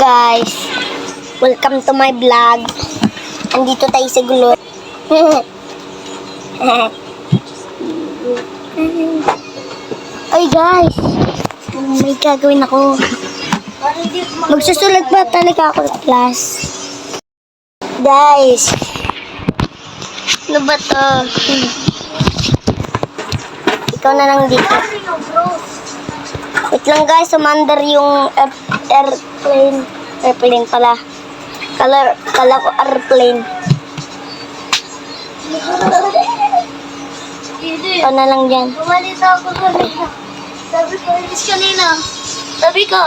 guys, welcome to my vlog. Andito tayo sa gulot. Ay guys, may gagawin ako. Magsusulat ba talaga ako sa class? Guys, ano ba to? Ikaw na lang dito. Wait lang guys, sumandar yung airplane. Airplane pala. Kala ko airplane. Ikaw na lang dyan. Pumalita ako kanina. Sabi ko, inis kanina. Sabi ko,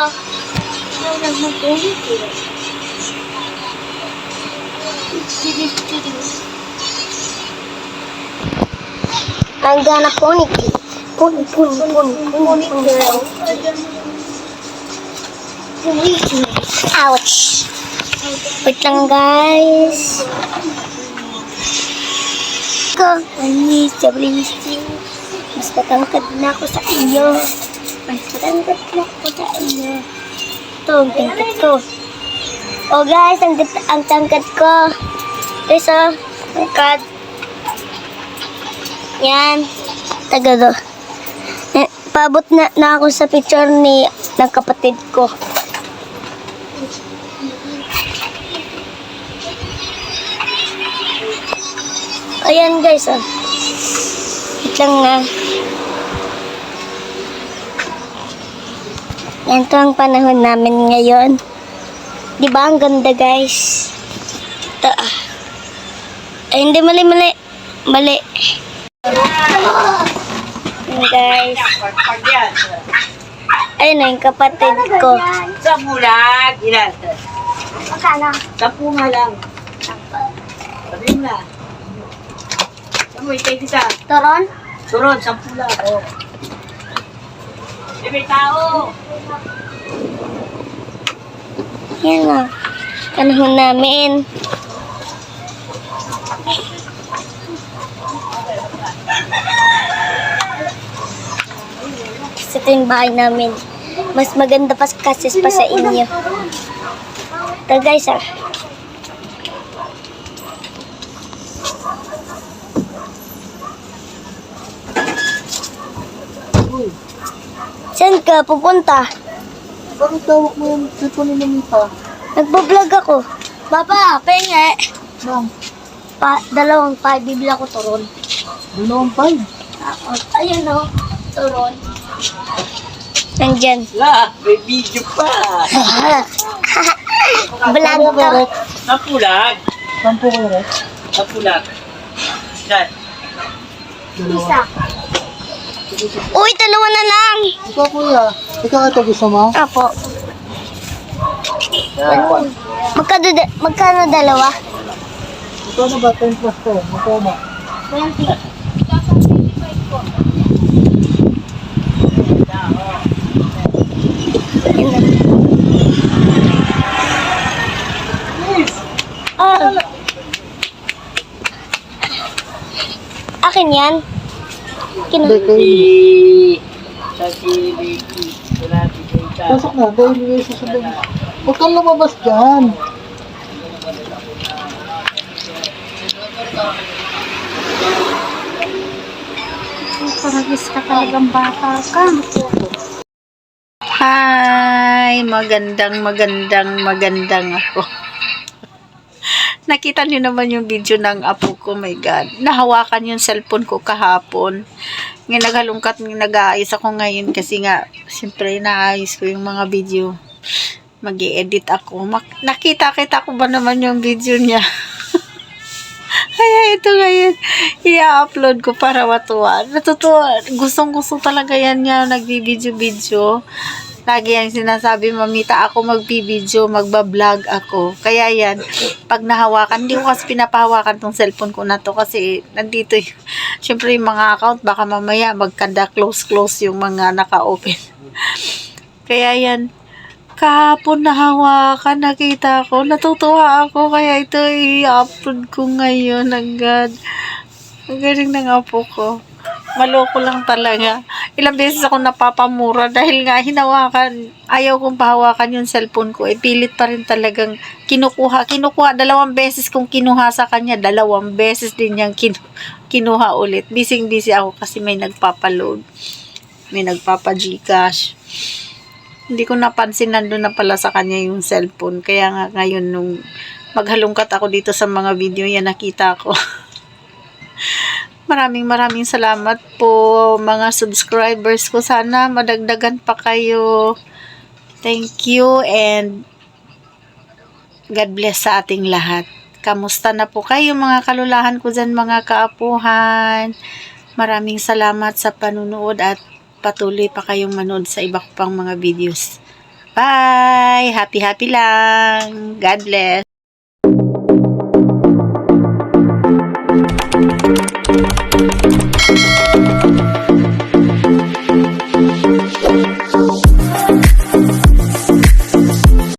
Ang gana ponytail. Ponytail. Ouch. Wait lang guys. Mas matangkad na ako sa inyo. Mas matangkad na ako sa inyo. Ito, ang tangkad ko. Oh guys, ang tangkad ko. Guys, oh, tangkad. Yan. Tagado. Paabot na ako sa picture ng kapatid ko. Ayan guys, oh. Wait lang na. Yan to ang panahon namin ngayon. Di ba ang ganda guys? Ito ah. Ay, hindi mali. Mali. Guys. Ayun na yung kapatid ko. Sa bulag, ilan? Makana. 10 nga lang. Sabi mo na. Sabi mo, itay isa. Toron? Turod, 10 lang. Oh. May tao. Yan na. Panahon namin. Ito yung bahay namin. Mas maganda pa kasi pa sa inyo. Ito guys ah. Saan ka pupunta? bakit tawag mo yung cellphone ni Mamita? Nagbablog ako. Papa, penge. Bang, Dalawang pa, bibili ako turon. 2.5. Ayun o, turon. Nandyan. La, may video pa. Vlog to. Sa bulag. 10 kayo rin? Sa bulag. Yan. Isa. Uy, dalawa na lang. Ikaw kuya, ikaw ito gusto mo? Apo. Magkano dalawa? Ito na ba 10 plus to? Magkano? 20. Ah. Akin yan. Hindi, kayo. Sa Ricky. Wala kita. Pasok na, dahil may susunod. Huwag kang lumabas dyan. Paragis ka talagang bata ka. Hi! Magandang ako. Nakita niyo naman yung video ng apo ko, my God. Nahawakan yung cellphone ko kahapon. Ngayon naghalungkat, nag-aayos ako ngayon kasi nga, siyempre naayos ko yung mga video. Mag-i-edit ako. Nakita ko ba naman yung video niya? Kaya ito ngayon, i-upload ko para matuwa. Natutuwa. Gustong-gusto talaga yan niya, nagbi-video-video. Lagi yan sinasabi, Mamita, ako magbi-video, magba-vlog ako. Kaya yan, pag nahawakan, hindi ko kasi pinapahawakan tong cellphone ko na to kasi nandito yung, syempre yung mga account, baka mamaya magkanda close yung mga naka-open. Kaya yan, kahapon nahawakan, nakita ko, natutuwa ako, kaya ito i-upload ko ngayon agad. Ang galing ng apo ko. Maloko lang talaga. Ilang beses ako napapamura dahil nga hinawakan, ayaw kong pahawakan yung cellphone ko. Pilit pa rin talagang kinukuha. 2 beses kong kinuha sa kanya, 2 beses din niyang kinuha ulit. Busy ako kasi may nagpapaload. May nagpapa-Gcash. Hindi ko napansin nandun na pala sa kanya yung cellphone. Kaya nga ngayon nung maghalungkat ako dito sa mga video yan, nakita ko. Maraming salamat po mga subscribers ko. Sana madagdagan pa kayo. Thank you and God bless sa ating lahat. Kamusta na po kayo mga kalulahan ko dyan, mga kaapuhan? Maraming salamat sa panunood at patuloy pa kayong manood sa iba ko pang mga videos. Bye! Happy lang! God bless!